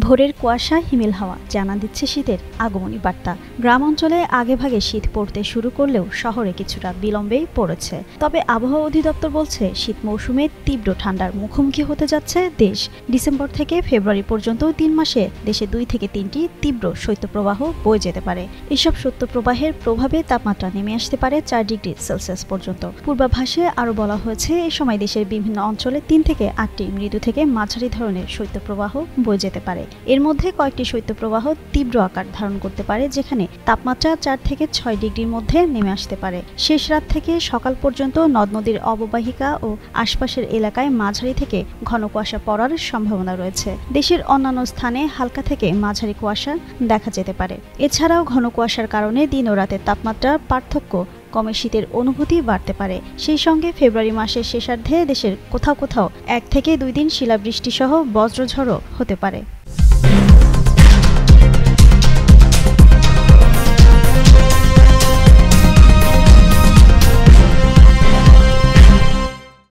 ভোরের কুয়াশা হিমেল হাওয়া জানা দিচ্ছে শীতের আগমনী বার্তা। গ্রাম অঞ্চলে আগেভাগে শীত পড়তে শুরু করলেও শহরে কিছুটা বিলম্বেই পড়েছে। তবে আবহাওয়া অধিদপ্তর বলছে শীত মৌসুমে তীব্র ঠান্ডার মুখোমুখি হতে যাচ্ছে দেশ। ডিসেম্বর থেকে ফেব্রুয়ারি পর্যন্ত ৩ মাসে দেশে ২ থেকে ৩টি তীব্র শৈত্যপ্রবাহ বয়ে যেতে পারে। এসব শৈত্যপ্রবাহের প্রভাবে তাপমাত্রা নেমে আসতে পারে ৪ ডিগ্রি সেলসিয়াস পর্যন্ত। পূর্বাভাসে আরও বলা হয়েছে এ সময় দেশের বিভিন্ন অঞ্চলে ৩ থেকে ৮টি মৃদু থেকে মাঝারি ধরনের শৈত্যপ্রবাহ বয়ে যেতে পারে। এর মধ্যে কয়েকটি শৈত্যপ্রবাহ তীব্র আকার ধারণ করতে পারে, যেখানে তাপমাত্রা ৪ থেকে ৬ ডিগ্রির মধ্যে নেমে আসতে পারে। শেষ রাত থেকে সকাল পর্যন্ত নদ নদীর অববাহিকা ও আশপাশের এলাকায় মাঝারি থেকে ঘন কুয়াশা পড়ার সম্ভাবনা রয়েছে। দেশের অন্যান্য স্থানে হালকা থেকে মাঝারি কুয়াশা দেখা যেতে পারে। এছাড়াও ঘন কুয়াশার কারণে দিন ও রাতের তাপমাত্রার পার্থক্য কমে শীতের অনুভূতি বাড়তে পারে। সেই সঙ্গে ফেব্রুয়ারি মাসের শেষার্ধে দেশের কোথাও কোথাও ১ থেকে ২ দিন শিলাবৃষ্টি সহ বজ্রঝড়ও হতে পারে।